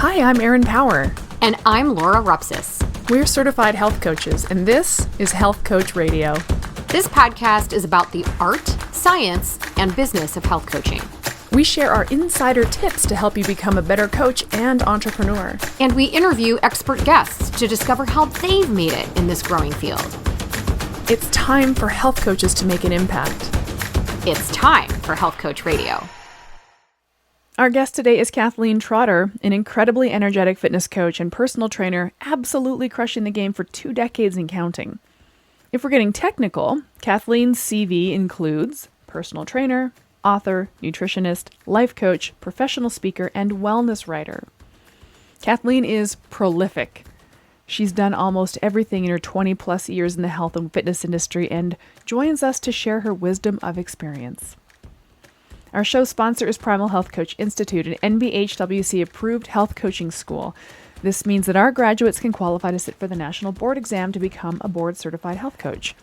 Hi, I'm Erin Power. And I'm Laura Rupsis. We're certified health coaches, and this is Health Coach Radio. This podcast is about the art, science, and business of health coaching. We share our insider tips to help you become a better coach and entrepreneur. And we interview expert guests to discover how they've made it in this growing field. It's time for health coaches to make an impact. It's time for Health Coach Radio. Our guest today is Kathleen Trotter, an incredibly energetic fitness coach and personal trainer, absolutely crushing the game for 2 decades and counting. If we're getting technical, Kathleen's CV includes personal trainer, author, nutritionist, life coach, professional speaker, and wellness writer. Kathleen is prolific. She's done almost everything in her 20 plus years in the health and fitness industry and joins us to share her wisdom of experience. Our show sponsor is Primal Health Coach Institute, an NBHWC approved health coaching school. This means that our graduates can qualify to sit for the national board exam to become a board certified health coach.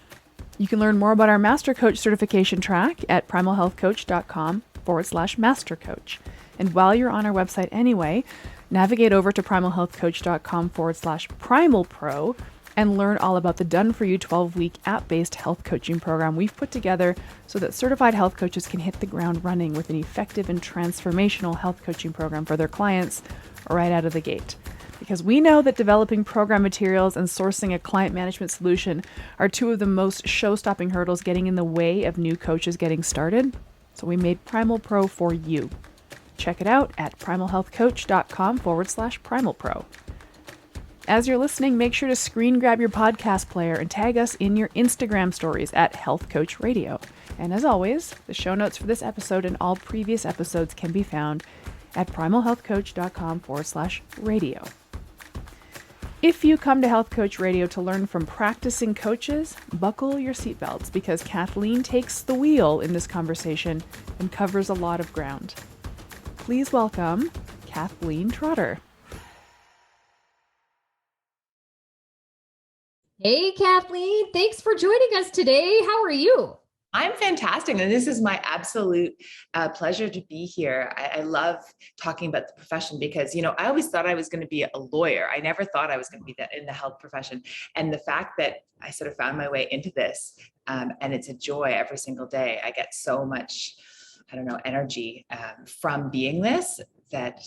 You can learn more about our Master Coach certification track at primalhealthcoach.com/Master Coach. And while you're on our website anyway, navigate over to primalhealthcoach.com/Primal Pro and learn all about the done-for-you 12-week app-based health coaching program we've put together so that certified health coaches can hit the ground running with an effective and transformational health coaching program for their clients right out of the gate. Because we know that developing program materials and sourcing a client management solution are 2 of the most show-stopping hurdles getting in the way of new coaches getting started. So we made Primal Pro for you. Check it out at primalhealthcoach.com/Primal Pro. As you're listening, make sure to screen grab your podcast player and tag us in your Instagram stories at Health Coach Radio. And as always, the show notes for this episode and all previous episodes can be found at primalhealthcoach.com/radio. If you come to Health Coach Radio to learn from practicing coaches, buckle your seatbelts because Kathleen takes the wheel in this conversation and covers a lot of ground. Please welcome Kathleen Trotter. Hey, Kathleen. Thanks for joining us today. How are you? I'm fantastic. And this is my absolute pleasure to be here. I love talking about the profession because, I always thought I was going to be a lawyer. I never thought I was going to be that in the health profession. And the fact that I sort of found my way into this and it's a joy every single day. I get so much, energy from being this that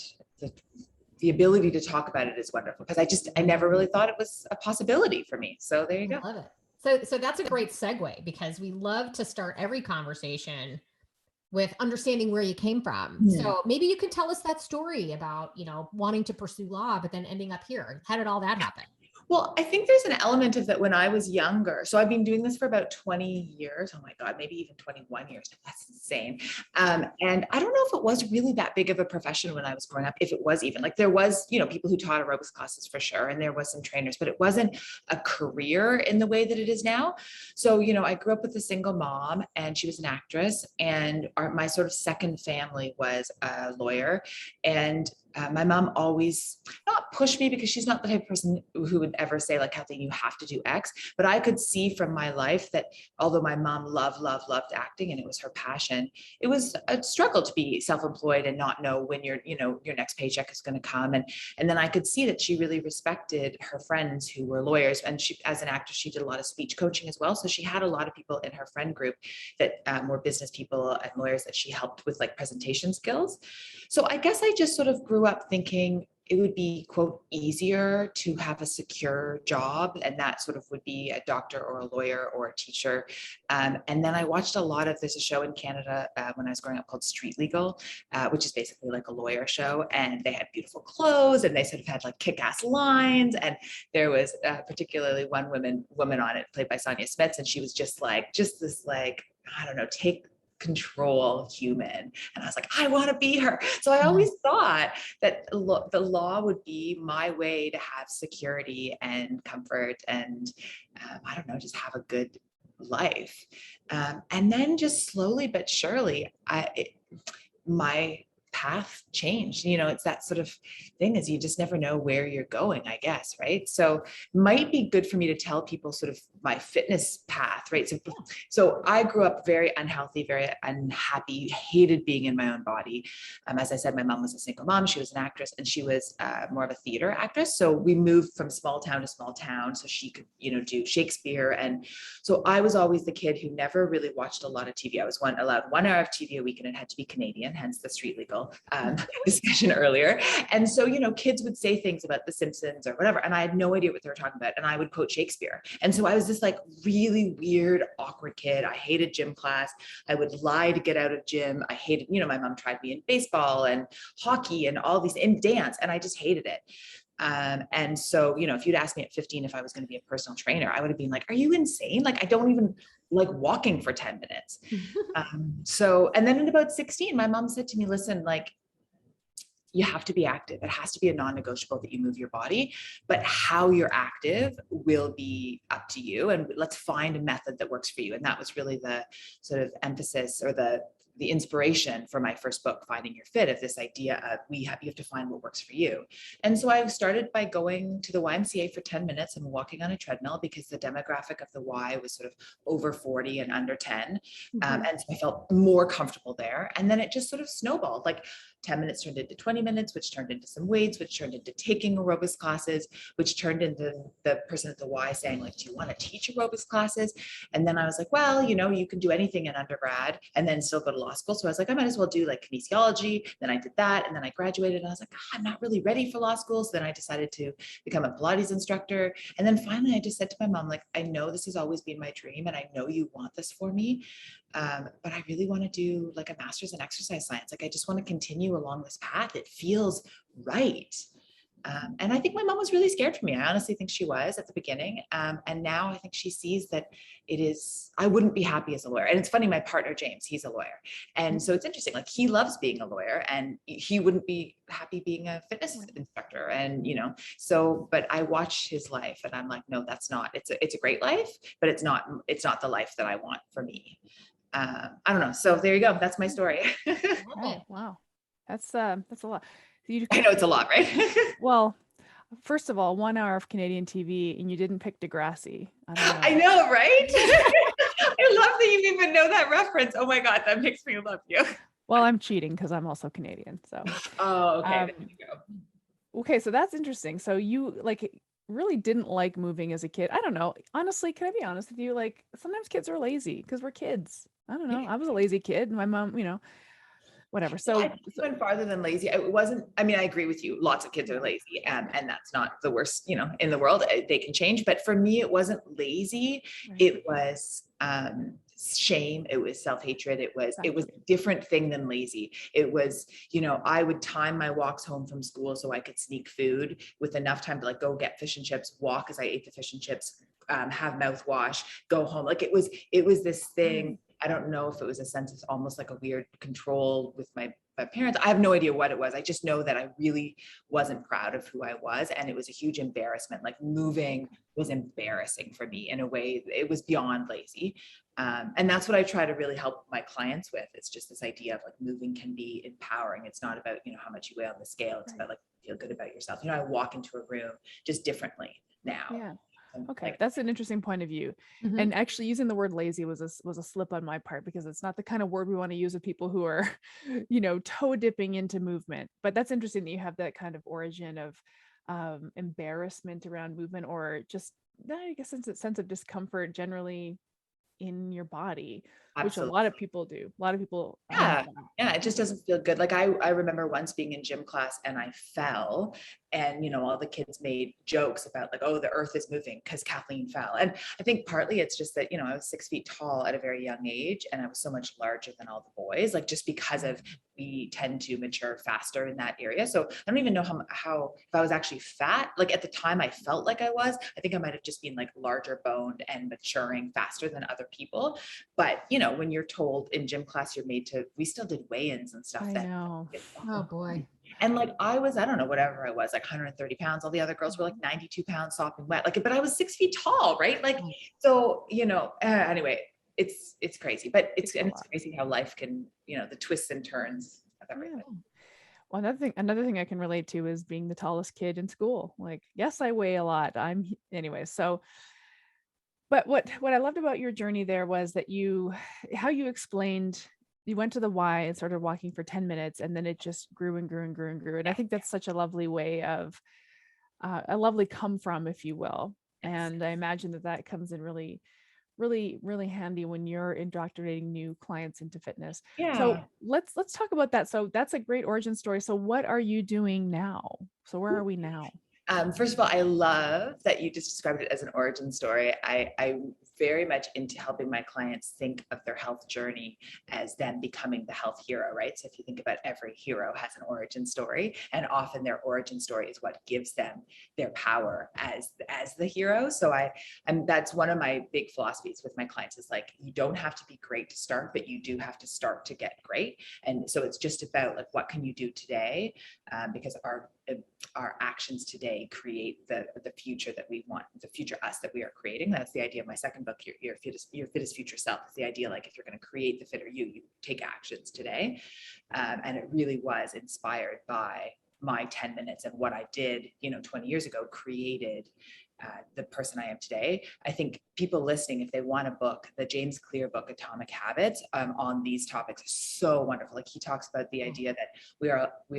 the ability to talk about it is wonderful because I never really thought it was a possibility for me. So there you go. I love it. So that's a great segue because we love to start every conversation with understanding where you came from. Yeah. So maybe you can tell us that story about, wanting to pursue law, but then ending up here. How did all that happen? Well, I think there's an element of that when I was younger. So I've been doing this for about 20 years. Oh my God, maybe even 21 years. That's insane. And I don't know if it was really that big of a profession when I was growing up, if it was even. Like there was, people who taught aerobics classes for sure. And there was some trainers, but it wasn't a career in the way that it is now. So, I grew up with a single mom and she was an actress. And my sort of second family was a lawyer. And my mom always not pushed me because she's not the type of person who would ever say like, Kathleen, you have to do X, but I could see from my life that although my mom loved acting and it was her passion, it was a struggle to be self-employed and not know when your next paycheck is going to come. And then I could see that she really respected her friends who were lawyers. And she, as an actress, she did a lot of speech coaching as well. So she had a lot of people in her friend group that were business people and lawyers that she helped with like presentation skills. So I guess I just sort of grew up thinking it would be, quote, easier to have a secure job. And that sort of would be a doctor or a lawyer or a teacher. And then I watched there's a show in Canada when I was growing up called Street Legal, which is basically like a lawyer show. And they had beautiful clothes and they sort of had like kick-ass lines. And there was particularly one woman on it played by Sonia Smits. And she was just this take control human. And I was like, I want to be her. So I always thought that the law would be my way to have security and comfort and, just have a good life. And then just slowly but surely, my path changed. It's that sort of thing, is you just never know where you're going, I guess. Right. So might be good for me to tell people sort of my fitness path. Right. So I grew up very unhealthy, very unhappy, hated being in my own body. As I said, my mom was a single mom. She was an actress, and she was more of a theater actress. So we moved from small town to small town so she could, do Shakespeare. And so I was always the kid who never really watched a lot of TV. I was allowed 1 hour of TV a week, and it had to be Canadian, hence the street legal discussion earlier. And so, kids would say things about The Simpsons or whatever, and I had no idea what they were talking about. And I would quote Shakespeare. And so I was this like really weird, awkward kid. I hated gym class. I would lie to get out of gym. I hated, my mom tried me in baseball and hockey and all these, and dance, and I just hated it. And so, if you'd asked me at 15 if I was going to be a personal trainer, I would have been like, are you insane? Like, I don't even like walking for 10 minutes. And then at about 16, my mom said to me, listen, like, you have to be active. It has to be a non-negotiable that you move your body, but how you're active will be up to you. And let's find a method that works for you. And that was really the sort of emphasis, or the inspiration for my first book, Finding Your Fit, of this idea of you have to find what works for you. And so I started by going to the YMCA for 10 minutes and walking on a treadmill, because the demographic of the Y was sort of over 40 and under 10. And so I felt more comfortable there. And then it just sort of snowballed. Like 10 minutes turned into 20 minutes, which turned into some weights, which turned into taking aerobics classes, which turned into the person at the Y saying, like, do you want to teach aerobics classes? And then I was like, well, you can do anything in undergrad and then still go to law school. So I was like, I might as well do like kinesiology. Then I did that. And then I graduated, and I was like, I'm not really ready for law school. So then I decided to become a Pilates instructor. And then finally I just said to my mom, like, I know this has always been my dream, and I know you want this for me. But I really want to do like a master's in exercise science. Like, I just want to continue along this path. It feels right. And I think my mom was really scared for me. I honestly think she was at the beginning. And now I think she sees that I wouldn't be happy as a lawyer. And it's funny, my partner, James, he's a lawyer. And so it's interesting, like, he loves being a lawyer, and he wouldn't be happy being a fitness instructor. And, but I watch his life, and I'm like, no, that's not, it's a great life, but it's not the life that I want for me. I don't know. So there you go. That's my story. Oh, wow. That's a lot. I know it's a lot, right? Well, first of all, 1 hour of Canadian TV, and you didn't pick Degrassi. I know, right? I love that you even know that reference. Oh my God, that makes me love you. Well, I'm cheating because I'm also Canadian. So. Oh, okay. There you go. Okay, so that's interesting. So you like really didn't like moving as a kid. I don't know. Honestly, can I be honest with you? Like, sometimes kids are lazy because we're kids. I don't know. I was a lazy kid. My mom, whatever. So I went farther than lazy. It wasn't, I mean, I agree with you. Lots of kids are lazy, and that's not the worst, in the world. They can change. But for me, it wasn't lazy. Right. It was shame. It was self-hatred. It was a different thing than lazy. It was, I would time my walks home from school so I could sneak food with enough time to like go get fish and chips, walk as I ate the fish and chips, have mouthwash, go home. Like it was this thing. I don't know if it was a sense of almost like a weird control with my parents. I have no idea what it was. I just know that I really wasn't proud of who I was. And it was a huge embarrassment. Like, moving was embarrassing for me in a way. It was beyond lazy. And that's what I try to really help my clients with. It's just this idea of like, moving can be empowering. It's not about, how much you weigh on the scale. It's about like, feel good about yourself. I walk into a room just differently now. Yeah. Okay, that's an interesting point of view. And actually, using the word lazy was a slip on my part, because it's not the kind of word we want to use with people who are, toe dipping into movement. But that's interesting that you have that kind of origin of embarrassment around movement, or just, I guess, sense of discomfort generally in your body. Absolutely. Which a lot of people do. A lot of people. Yeah. It just doesn't feel good. Like I remember once being in gym class and I fell, and, all the kids made jokes about like, oh, the earth is moving because Kathleen fell. And I think partly it's just that, I was 6 feet tall at a very young age, and I was so much larger than all the boys, like just because of, we tend to mature faster in that area. So I don't even know how if I was actually fat, like at the time I felt like I was. I think I might've just been like larger boned and maturing faster than other people. But, when you're told in gym class, you're made to, we still did weigh-ins and stuff. I know. Oh boy. And like, I was, I don't know, whatever I was, like 130 pounds. All the other girls were like 92 pounds, sopping wet. Like, but I was 6 feet tall, right? Like, so, anyway, it's crazy, but it's crazy how life can, the twists and turns of everything. Well, another thing I can relate to is being the tallest kid in school. Like, yes, I weigh a lot. Anyway. So, but what I loved about your journey there was that how you explained, you went to the Y and started walking for 10 minutes, and then it just grew and grew and grew and grew. And I think that's such a lovely way of, a lovely come from, if you will. Yes. And I imagine that comes in really, really, really handy when you're indoctrinating new clients into fitness. So Yeah. let's talk about that. So that's a great origin story. So what are you doing now? So where are we now? First of all, I love that you just described it as an origin story. I'm very much into helping my clients think of their health journey as them becoming the health hero, right? So if you think about every hero has an origin story, and often their origin story is what gives them their power as the hero. And that's one of my big philosophies with my clients is like, you don't have to be great to start, but you do have to start to get great. And so it's just about like, what can you do today? Because our actions today create the future that we want, the future us that we are creating. That's the idea of my second book, your fittest future self. It's the idea like if you're going to create the fitter you take actions today. And it really was inspired by my 10 minutes and what I did, 20 years ago, created the person I am today. I think people listening, if they want a book, the James Clear book, Atomic Habits, on these topics is so wonderful. Like he talks about the idea that we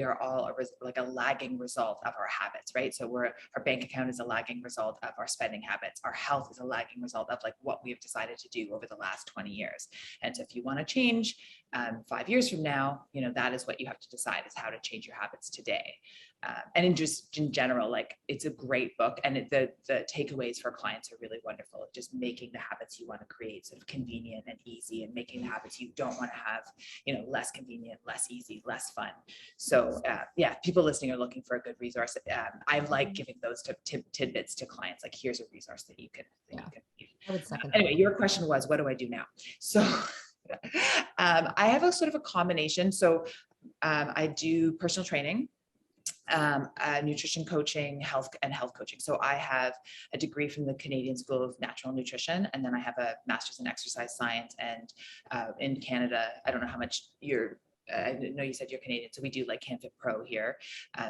are all like a lagging result of our habits, right? So our bank account is a lagging result of our spending habits. Our health is a lagging result of like what we have decided to do over the last 20 years. And so if you want to change 5 years from now, that is what you have to decide is how to change your habits today. And in general, like it's a great book, and the takeaways for clients are really wonderful. Just making the habits you want to create sort of convenient and easy, and making the habits you don't want to have, less convenient, less easy, less fun. So people listening are looking for a good resource. I like giving those tidbits to clients. Like here's a resource that you can. I would second Anyway, your question was, what do I do now? So I have a sort of a combination. So I do personal training, nutrition coaching, health coaching. So I have a degree from the Canadian School of Natural Nutrition, and then I have a master's in exercise science. And in Canada, I don't know how much I know you said you're Canadian, so we do like CanFit Pro here.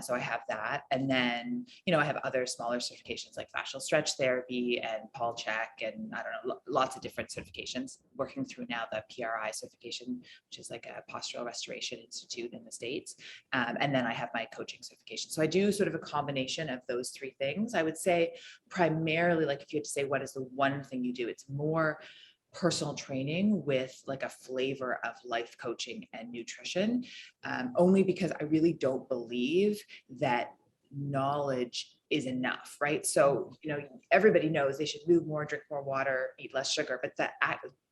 So I have that. And then, I have other smaller certifications like fascial stretch therapy and Paul Check, and I don't know, lots of different certifications. Working through now the PRI certification, which is like a Postural Restoration Institute in the States. And then I have my coaching certification. So I do sort of a combination of those three things. I would say primarily, like if you had to say, what is the one thing you do? It's more personal training with like a flavor of life coaching and nutrition, only because I really don't believe that knowledge is enough, right? So, everybody knows they should move more, drink more water, eat less sugar, but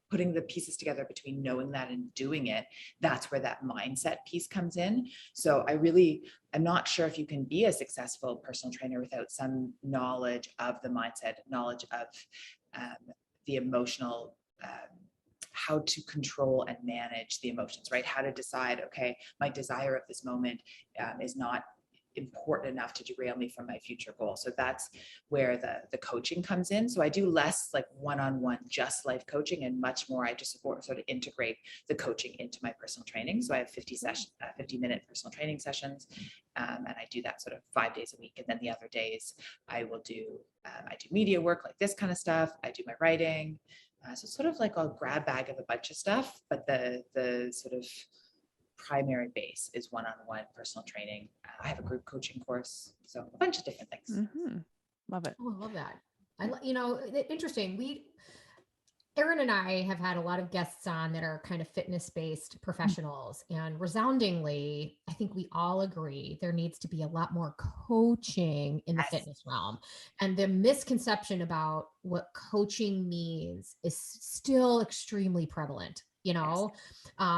putting the pieces together between knowing that and doing it, that's where that mindset piece comes in. So I'm not sure if you can be a successful personal trainer without some knowledge of the mindset, knowledge of the emotional, how to control and manage the emotions, right? How to decide, okay, my desire of this moment is not important enough to derail me from my future goal. So that's where the coaching comes in. So I do less like one-on-one, just life coaching, and much more I just sort of integrate the coaching into my personal training. So I have 50-minute personal training sessions, and I do that sort of 5 days a week. And then the other days I do media work, like this kind of stuff. I do my writing. So it's sort of like a grab bag of a bunch of stuff, but the sort of primary base is one-on-one personal training. I have a group coaching course, so a bunch of different things. Mm-hmm. Love it. Oh, I love that. Interesting. Erin and I have had a lot of guests on that are kind of fitness-based professionals, and resoundingly, I think we all agree there needs to be a lot more coaching in the fitness realm. And the misconception about what coaching means is still extremely prevalent.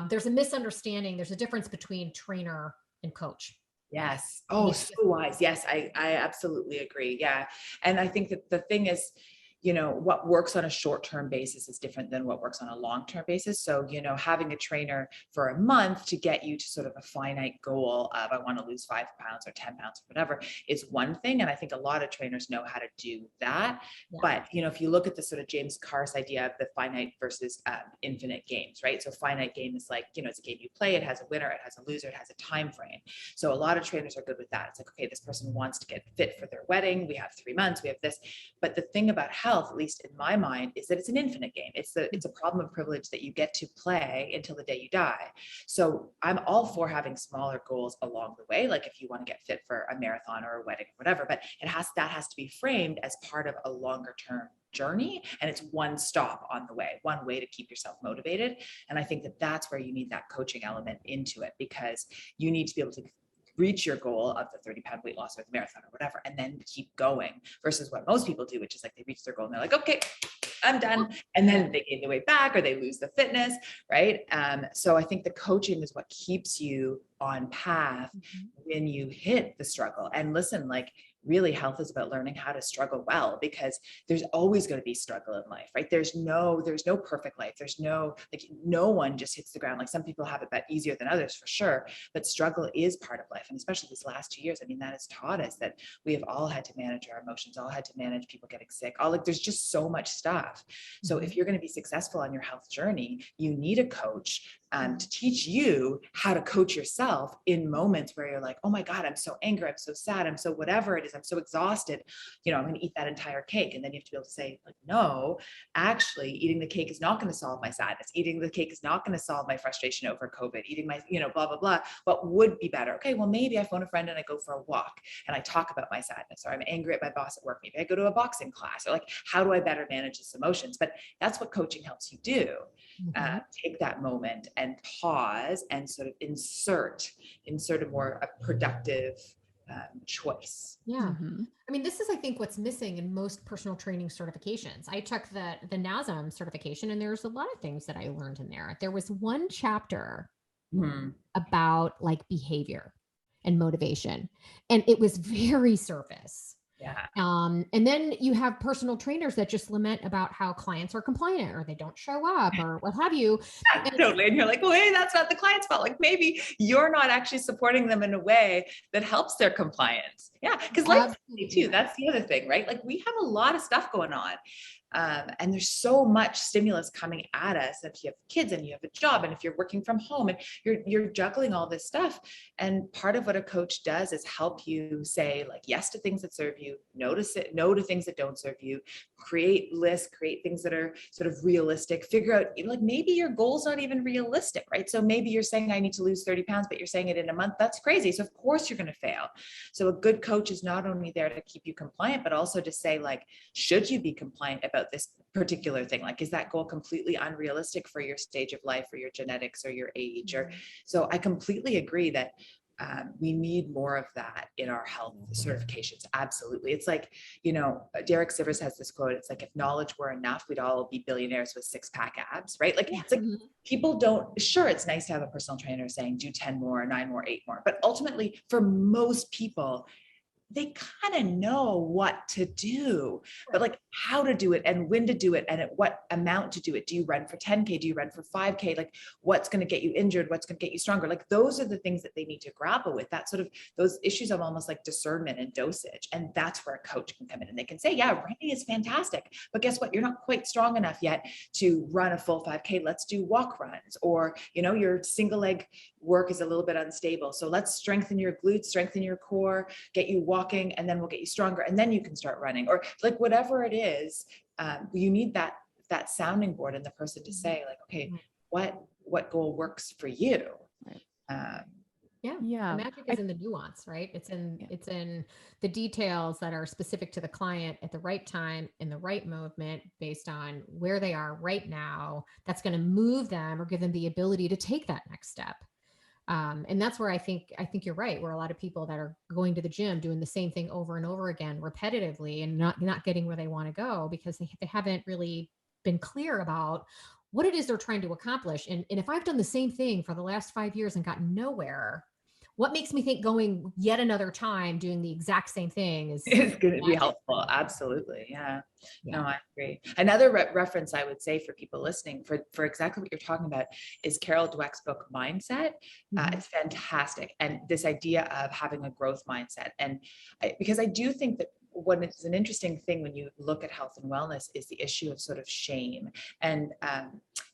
There's a misunderstanding. There's a difference between trainer and coach. Yes. Oh, so wise. Yes, I absolutely agree. Yeah. And I think that the thing is, what works on a short-term basis is different than what works on a long-term basis. So, having a trainer for a month to get you to sort of a finite goal of, I want to lose 5 pounds or 10 pounds or whatever, is one thing. And I think a lot of trainers know how to do that. Yeah. But, if you look at the sort of James Carse idea of the finite versus infinite games, right? So finite game is like, it's a game you play, it has a winner, it has a loser, it has a time frame. So a lot of trainers are good with that. It's like, okay, this person wants to get fit for their wedding. We have 3 months, we have this. But the thing about health, at least in my mind, is that it's an infinite game. It's a problem of privilege that you get to play until the day you die. So I'm all for having smaller goals along the way. Like if you want to get fit for a marathon or a wedding or whatever, but that has to be framed as part of a longer term journey. And it's one stop on the way, one way to keep yourself motivated. And I think that that's where you need that coaching element into it, because you need to be able to reach your goal of the 30-pound weight loss or the marathon or whatever, and then keep going, versus what most people do, which is like they reach their goal and they're like, okay, I'm done. And then they gain the weight back or they lose the fitness, right? So I think the coaching is what keeps you on path when you hit the struggle. And listen, like really health is about learning how to struggle well, because there's always going to be struggle in life, right? There's no perfect life. There's no one just hits the ground. Like some people have it that easier than others for sure, but struggle is part of life. And especially these last 2 years, I mean, that has taught us that we have all had to manage our emotions, all had to manage people getting sick, there's just so much stuff. So if you're going to be successful on your health journey, you need a coach to teach you how to coach yourself in moments where you're like, oh my God, I'm so angry, I'm so sad, I'm so whatever it is, I'm so exhausted, I'm going to eat that entire cake. And then you have to be able to say, like, no, actually eating the cake is not going to solve my sadness. Eating the cake is not going to solve my frustration over COVID, eating my, blah, blah, blah. What would be better? Okay, well, maybe I phone a friend and I go for a walk and I talk about my sadness, or I'm angry at my boss at work. Maybe I go to a boxing class, or like, how do I better manage this emotions? But that's what coaching helps you do. Take that moment and pause and sort of insert a productive choice. Yeah. I mean, this is, I think, what's missing in most personal training certifications. I took the NASM certification, and there's a lot of things that I learned in there. There was one chapter about like behavior and motivation, and it was very surface. Yeah. And then you have personal trainers that just lament about how clients are compliant or they don't show up or what have you. Totally. And you're like, well, hey, that's not the client's fault. Like maybe you're not actually supporting them in a way that helps their compliance. Yeah. Because like too, that's the other thing, right? Like we have a lot of stuff going on. And there's so much stimulus coming at us. If you have kids and you have a job, and if you're working from home and you're juggling all this stuff. And part of what a coach does is help you say like yes to things that serve you, no to things that don't serve you, create lists, create things that are sort of realistic, figure out like maybe your goal's not even realistic, right? So maybe you're saying I need to lose 30 pounds, but you're saying it in a month. That's crazy. So of course you're going to fail. So a good coach is not only there to keep you compliant, but also to say like, should you be compliant about this particular thing? Like, is that goal completely unrealistic for your stage of life or your genetics or your age? Or so I completely agree that we need more of that in our health certifications. Absolutely. It's like, Derek Sivers has this quote. It's like, if knowledge were enough, we'd all be billionaires with 6-pack abs, right? Like, it's like people don't, sure, it's nice to have a personal trainer saying do 10 more, 9 more, 8 more. But ultimately for most people, they kind of know what to do, but like how to do it and when to do it and at what amount to do it. Do you run for 10K? Do you run for 5K? Like what's going to get you injured? What's going to get you stronger? Like those are the things that they need to grapple with, that sort of those issues of almost like discernment and dosage. And that's where a coach can come in and they can say, yeah, running is fantastic, but guess what? You're not quite strong enough yet to run a full 5K. Let's do walk runs, or, your single leg work is a little bit unstable. So let's strengthen your glutes, strengthen your core, get you walking, and then we'll get you stronger. And then you can start running, or like whatever it is. You need that sounding board and the person to say like, okay, what goal works for you? Yeah. The magic is in the nuance, right? It's in the details that are specific to the client at the right time, in the right movement, based on where they are right now. That's going to move them or give them the ability to take that next step. And that's where I think you're right, where a lot of people that are going to the gym, doing the same thing over and over again, repetitively, and not getting where they want to go because they haven't really been clear about what it is they're trying to accomplish. And if I've done the same thing for the last 5 years and gotten nowhere, what makes me think going yet another time doing the exact same thing is It's going to be magic. helpful. Absolutely. Yeah. Yeah. No, I agree. Another reference I would say for people listening for exactly what you're talking about is Carol Dweck's book, Mindset. It's fantastic. And this idea of having a growth mindset. And because I do think that what is an interesting thing when you look at health and wellness is the issue of sort of shame and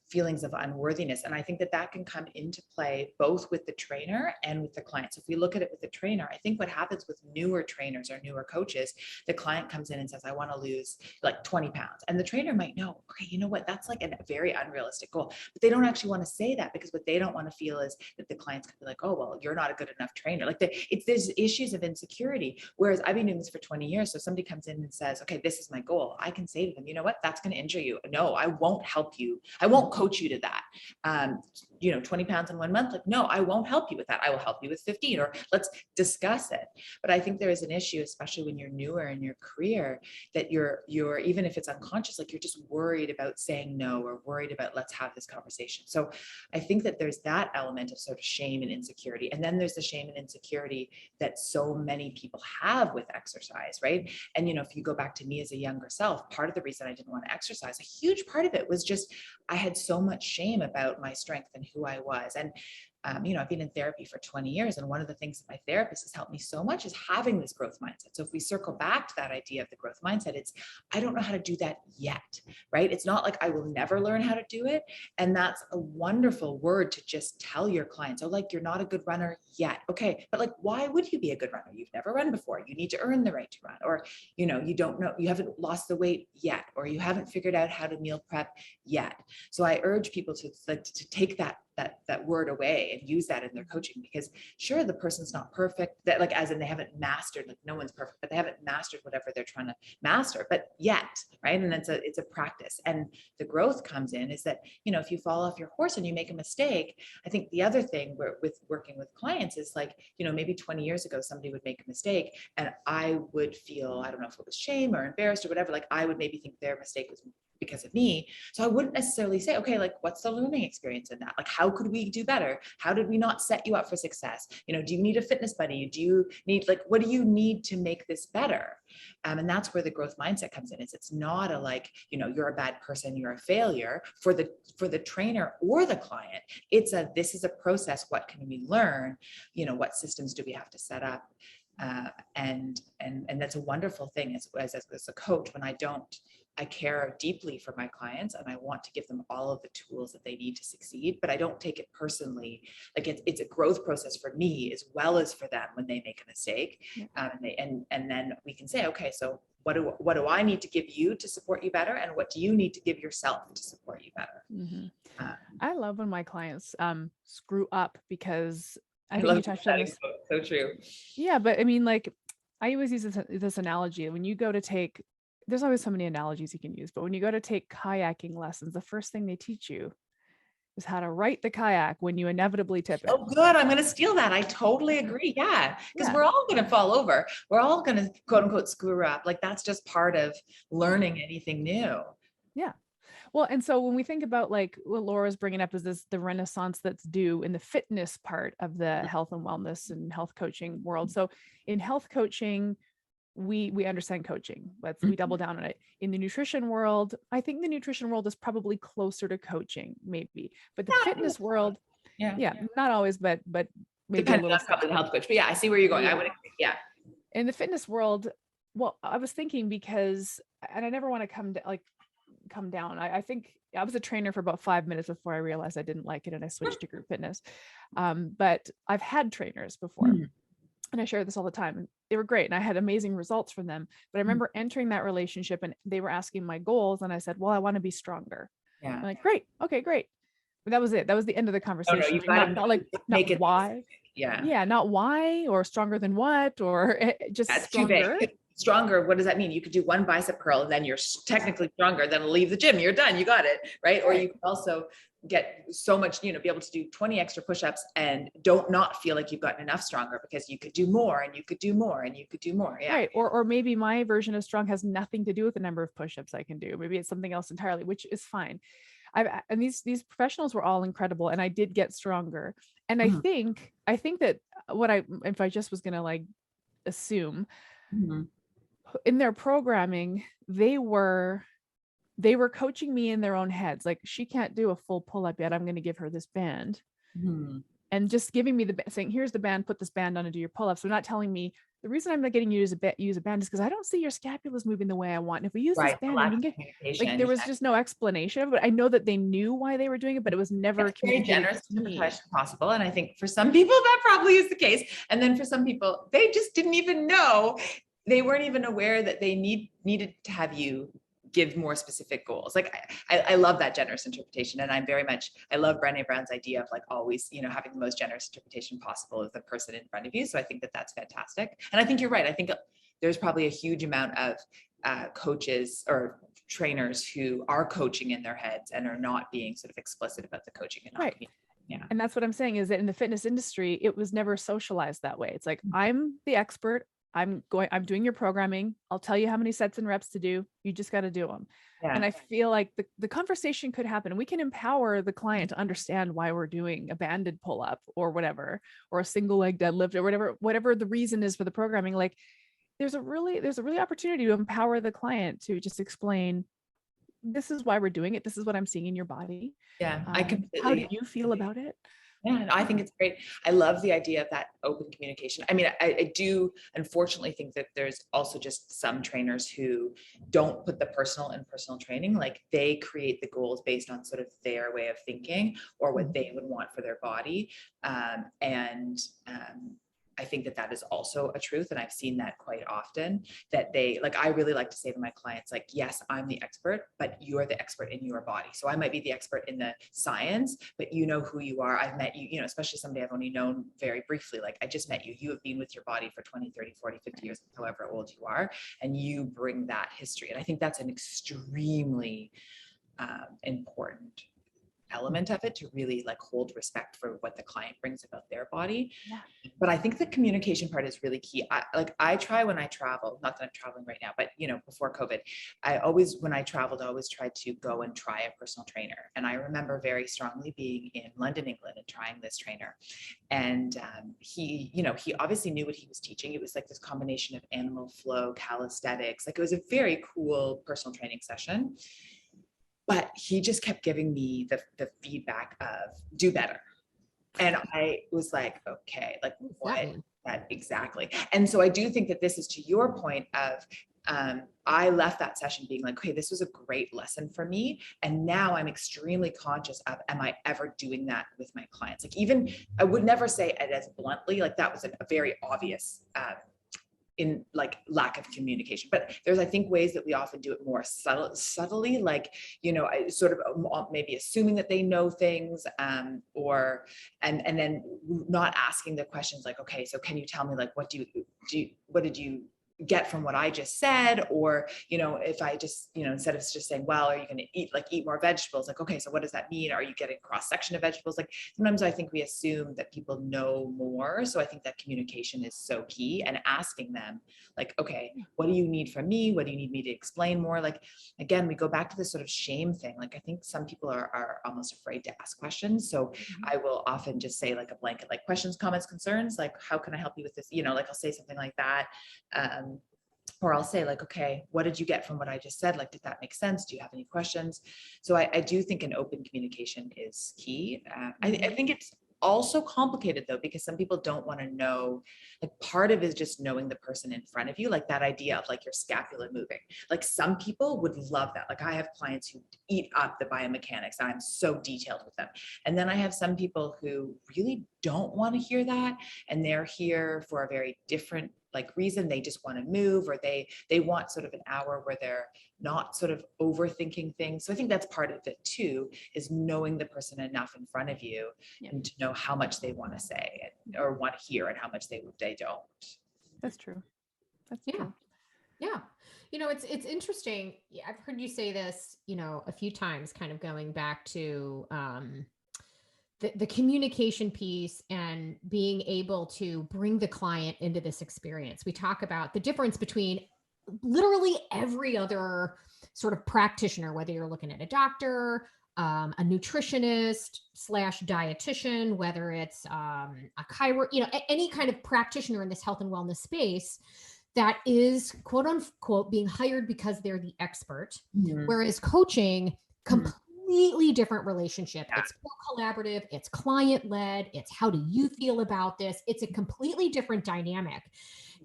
feelings of unworthiness. And I think that that can come into play both with the trainer and with the client. So if we look at it with the trainer, I think what happens with newer trainers or newer coaches, the client comes in and says, I want to lose like 20 pounds. And the trainer might know, okay, you know what, that's like a very unrealistic goal, but they don't actually want to say that because what they don't want to feel is that the client's going to be like, oh, well, you're not a good enough trainer. Like there's issues of insecurity. Whereas I've been doing this for 20 years. So somebody comes in and says, okay, this is my goal. I can say to them, you know what, that's going to injure you. No, I won't help you. I won't coach you to that. 20 pounds in 1 month. Like, no, I won't help you with that. I will help you with 15, or let's discuss it. But I think there is an issue, especially when you're newer in your career, that you're, even if it's unconscious, like you're just worried about saying no, or worried about, let's have this conversation. So I think that there's that element of sort of shame and insecurity. And then there's the shame and insecurity that so many people have with exercise, right? And, if you go back to me as a younger self, part of the reason I didn't want to exercise, a huge part of it was just, I had so much shame about my strength and who I was. And I've been in therapy for 20 years. And one of the things that my therapist has helped me so much is having this growth mindset. So if we circle back to that idea of the growth mindset, it's, I don't know how to do that yet, right? It's not like I will never learn how to do it. And that's a wonderful word to just tell your clients, oh, like, you're not a good runner yet. Okay. But like, why would you be a good runner? You've never run before. You need to earn the right to run, or, you don't know, you haven't lost the weight yet, or you haven't figured out how to meal prep yet. So I urge people to take that word away and use that in their coaching, because sure, the person's not perfect, that like, as in they haven't mastered, like no one's perfect, but they haven't mastered whatever they're trying to master, but yet, right? And it's a practice. And the growth comes in is that, if you fall off your horse and you make a mistake, I think the other thing with working with clients is like, maybe 20 years ago, somebody would make a mistake and I would feel, I don't know if it was shame or embarrassed or whatever, like I would maybe think their mistake was because of me. So I wouldn't necessarily say, okay, like, what's the learning experience in that? Like, how could we do better? How did we not set you up for success? Do you need a fitness buddy? Do you need, like, what do you need to make this better? And that's where the growth mindset comes in. It's not a, like, you're a bad person, you're a failure for the trainer or the client. It's this is a process. What can we learn? What systems do we have to set up? And that's a wonderful thing as a coach, when I care deeply for my clients and I want to give them all of the tools that they need to succeed, but I don't take it personally. Like it's a growth process for me as well as for them when they make a mistake. And then we can say, okay, so what do I need to give you to support you better? And what do you need to give yourself to support you better? Mm-hmm. I love when my clients screw up, because I I think love you touched on this. So true. Yeah, but I mean, like, I always use this analogy. When you go to take, there's always so many analogies you can use, but when you go to take kayaking lessons, the first thing they teach you is how to right the kayak when you inevitably tip it. Oh, good. I'm going to steal that. I totally agree. Yeah. Because we're all going to fall over. We're all going to quote unquote screw up. Like that's just part of learning anything new. Yeah. Well, and so when we think about like what Laura's bringing up is the renaissance that's due in the fitness part of the health and wellness and health coaching world. So in health coaching, we understand coaching. We double down on it. In the nutrition world, I think the nutrition world is probably closer to coaching, maybe. But the fitness world, not always, but maybe depending on probably the health coach. But yeah, I see where you're going. I would agree. Yeah. In the fitness world, well, I was thinking because, and I never want to come down. I think I was a trainer for about 5 minutes before I realized I didn't like it and I switched to group fitness. But I've had trainers before. And I share this all the time. And they were great. And I had amazing results from them. But I remember entering that relationship and they were asking my goals. And I said, well, I want to be stronger. Yeah. I'm like, great. Okay, great. But that was it. That was the end of the conversation. Oh, no, you've got not why. Yeah. Not why or stronger than what, or just That's stronger. Too big. Stronger. What does that mean? You could do one bicep curl and then you're technically stronger, then leave the gym. You're done. You got it. Right. Or you could also get so much, be able to do 20 extra push-ups and not feel like you've gotten enough stronger because you could do more and you could do more and you could do more. Yeah. Right. Or maybe my version of strong has nothing to do with the number of push-ups I can do. Maybe it's something else entirely, which is fine. and these professionals were all incredible, and I did get stronger. And I Mhm. think that if I just was going to like assume Mhm. in their programming, they were coaching me in their own heads. Like, she can't do a full pull-up yet. I'm going to give her this band. Mhm. And just giving me saying, here's the band, put this band on and do your pull-ups. They're not telling me the reason I'm not getting you to use a band is because I don't see your scapulas moving the way I want. And if we use this Right. band and Lack you of can get, like, communication. there was just no explanation of it. I know that they knew why they were doing it, but it was never It's very communicated generous to me. interpretation possible. And I think for some people that probably is the case. And then for some people, they just didn't even know. They weren't even aware that they needed to have you give more specific goals. Like I love that generous interpretation. And I love Brené Brown's idea of like always, having the most generous interpretation possible of the person in front of you. So I think that that's fantastic. And I think you're right. I think there's probably a huge amount of coaches or trainers who are coaching in their heads and are not being sort of explicit about the coaching and not Right. Yeah. And that's what I'm saying, is that in the fitness industry, it was never socialized that way. It's like, I'm the expert. I'm doing your programming. I'll tell you how many sets and reps to do. You just got to do them. Yeah. And I feel like the conversation could happen. We can empower the client to understand why we're doing a banded pull up or whatever, or a single leg deadlift or whatever the reason is for the programming. Like, there's a really opportunity to empower the client to just explain, this is why we're doing it. This is what I'm seeing in your body. Yeah. How do you feel about it? Yeah, I think it's great. I love the idea of that open communication. I mean, I do unfortunately think that there's also just some trainers who don't put the personal in personal training. Like, they create the goals based on sort of their way of thinking or what they would want for their body. I think that is also a truth. And I've seen that quite often, that I really like to say to my clients, like, yes, I'm the expert, but you're the expert in your body. So I might be the expert in the science, but you know who you are. I've met you, especially somebody I've only known very briefly. Like, I just met you. You have been with your body for 20, 30, 40, 50 years, however old you are, and you bring that history. And I think that's an extremely important element of it, to really like hold respect for what the client brings about their body. Yeah. But I think the communication part is really key. I try when I travel, not that I'm traveling right now, but before COVID, when I traveled, I always tried to go and try a personal trainer. And I remember very strongly being in London, England, and trying this trainer. And he obviously knew what he was teaching. It was like this combination of animal flow, calisthenics. Like, it was a very cool personal training session. But he just kept giving me the feedback of do better. And I was like, okay, like, what? That exactly. And so I do think that this is to your point of, I left that session being like, okay, this was a great lesson for me. And now I'm extremely conscious of, am I ever doing that with my clients? Like, even, I would never say it as bluntly, like that was a very obvious, in like lack of communication, but there's, I think, ways that we often do it more subtly, like, I sort of maybe assuming that they know things, and then not asking the questions like, okay, so can you tell me, like, what did you get from what I just said? Or, if I just, instead of just saying, well, are you going to eat more vegetables? Like, okay, so what does that mean? Are you getting cross section of vegetables? Like, sometimes I think we assume that people know more. So I think that communication is so key, and asking them like, okay, what do you need from me? What do you need me to explain more? Like, again, we go back to this sort of shame thing. Like, I think some people are almost afraid to ask questions. So I will often just say like a blanket, like, questions, comments, concerns, like, how can I help you with this? Like, I'll say something like that. Or I'll say like, okay, what did you get from what I just said? Like, did that make sense? Do you have any questions? So I do think an open communication is key. I think it's also complicated though, because some people don't want to know, like, part of it is just knowing the person in front of you, like that idea of like your scapula moving. Like, some people would love that. Like, I have clients who eat up the biomechanics. I'm so detailed with them. And then I have some people who really don't want to hear that. And they're here for a very different reason. They just want to move, or they want sort of an hour where they're not sort of overthinking things. So I think that's part of it too, is knowing the person enough in front of you and to know how much they want to say or want to hear, and how much they don't. That's true. That's true. Yeah. It's interesting. I've heard you say this, a few times, kind of going back to, the communication piece and being able to bring the client into this experience. We talk about the difference between literally every other sort of practitioner, whether you're looking at a doctor, a nutritionist slash dietitian, whether it's a chiro, any kind of practitioner in this health and wellness space that is quote unquote being hired because they're the expert. Whereas coaching, completely different relationship. It's collaborative, it's client led, it's how do you feel about this? It's a completely different dynamic.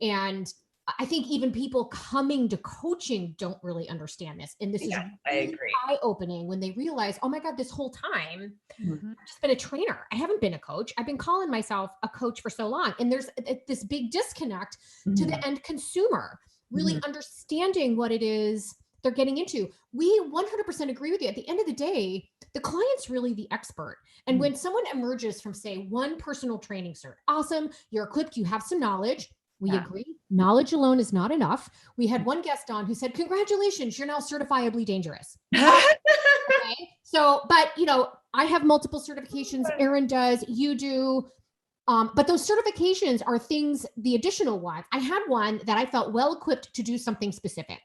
And I think even people coming to coaching don't really understand this. And this is really eye-opening when they realize, oh my God, this whole time, I've just been a trainer. I haven't been a coach. I've been calling myself a coach for so long. And there's this big disconnect to the end consumer, really understanding what it is they're getting into. We 100% agree with you. At the end of the day, the client's really the expert. And when someone emerges from, say, one personal training cert, awesome, you're equipped, you have some knowledge. We agree. Knowledge alone is not enough. We had one guest on who said, congratulations, you're now certifiably dangerous. Okay. So, but I have multiple certifications. Erin does, you do. But those certifications are things, the additional ones. I had one that I felt well equipped to do something specific.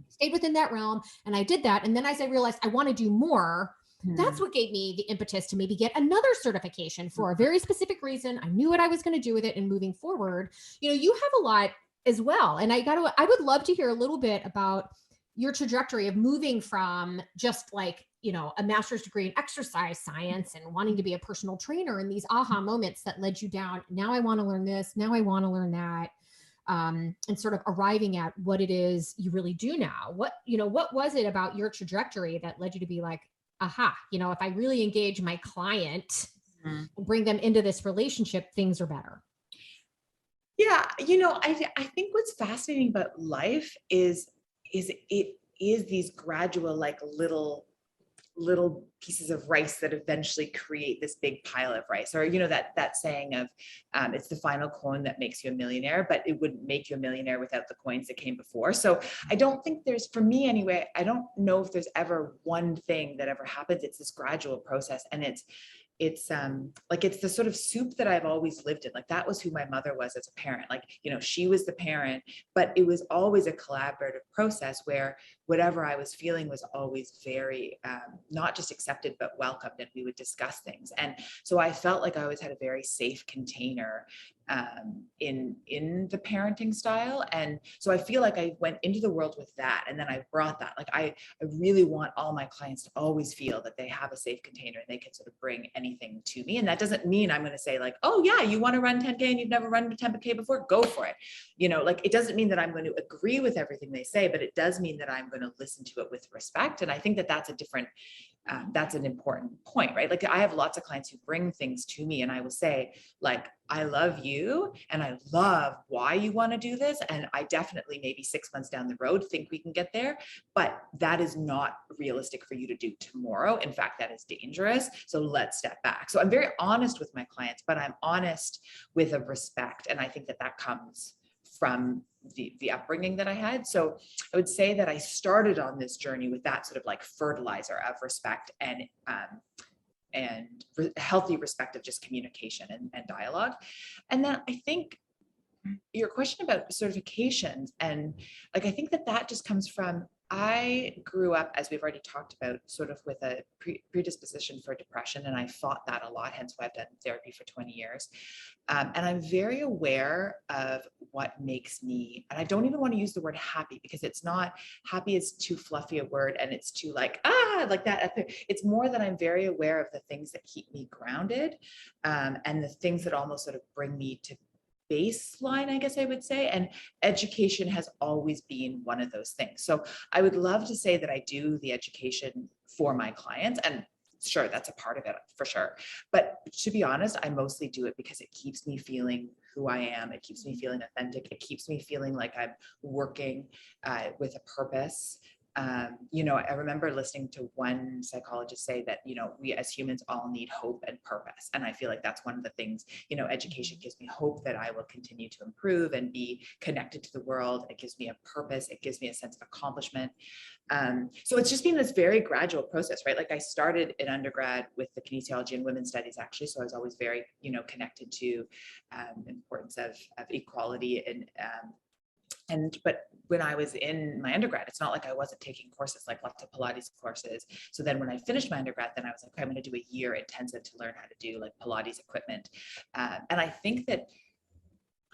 Stayed within that realm. And I did that. And then as I realized I want to do more, that's what gave me the impetus to maybe get another certification for a very specific reason. I knew what I was going to do with it, and moving forward, you have a lot as well. And I would love to hear a little bit about your trajectory of moving from just like, a master's degree in exercise science and wanting to be a personal trainer, and these aha moments that led you down. Now I want to learn this. Now I want to learn that. And sort of arriving at what it is you really do now. What was it about your trajectory that led you to be like, aha, if I really engage my client and bring them into this relationship, things are better? Yeah. I think what's fascinating about life is these gradual, like little pieces of rice that eventually create this big pile of rice. Or, that saying of, it's the final coin that makes you a millionaire, but it wouldn't make you a millionaire without the coins that came before. So I don't think for me anyway, I don't know if there's ever one thing that ever happens. It's this gradual process. And it's the sort of soup that I've always lived in. Like that was who my mother was as a parent. Like, she was the parent, but it was always a collaborative process where whatever I was feeling was always very, not just accepted, but welcomed. And we would discuss things. And so I felt like I always had a very safe container in the parenting style. And so I feel like I went into the world with that. And then I brought that, like, I really want all my clients to always feel that they have a safe container and they can sort of bring anything to me. And that doesn't mean I'm going to say like, oh yeah, you want to run 10K and you've never run a 10K before, go for it. Like, it doesn't mean that I'm going to agree with everything they say, but it does mean that I'm going to listen to it with respect. And I think that that's an important point, right? Like I have lots of clients who bring things to me and I will say like, I love you and I love why you want to do this. And I definitely maybe 6 months down the road think we can get there, but that is not realistic for you to do tomorrow. In fact, that is dangerous. So let's step back. So I'm very honest with my clients, but I'm honest with a respect. And I think that comes from the upbringing that I had. So I would say that I started on this journey with that sort of like fertilizer of respect and healthy respect of just communication and dialogue. And then I think your question about certifications, and like, I think that just comes from, I grew up, as we've already talked about, sort of with a predisposition for depression. And I fought that a lot, hence why I've done therapy for 20 years. And I'm very aware of what makes me, and I don't even want to use the word happy because it's not, happy is too fluffy a word and it's too like that. It's more that I'm very aware of the things that keep me grounded, and the things that almost sort of bring me to baseline, I guess I would say. And education has always been one of those things. So I would love to say that I do the education for my clients, and sure, that's a part of it for sure. But to be honest, I mostly do it because it keeps me feeling who I am. It keeps me feeling authentic. It keeps me feeling like I'm working with a purpose. I remember listening to one psychologist say that, we as humans all need hope and purpose. And I feel like that's one of the things, education gives me hope that I will continue to improve and be connected to the world. It gives me a purpose. It gives me a sense of accomplishment. So it's just been this very gradual process, right? Like I started in undergrad with the kinesiology and women's studies, actually. So I was always very, connected to importance of equality and But when I was in my undergrad, it's not like I wasn't taking courses, like lots of Pilates courses. So then when I finished my undergrad, then I was like, okay, I'm going to do a year intensive to learn how to do like Pilates equipment. And I think that,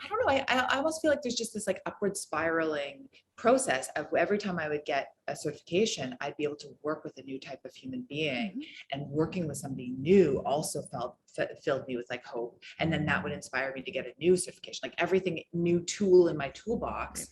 I don't know, I almost feel like there's just this like upward spiraling process of every time I would get a certification, I'd be able to work with a new type of human being, and working with somebody new also filled me with like hope. And then that would inspire me to get a new certification, like everything new tool in my toolbox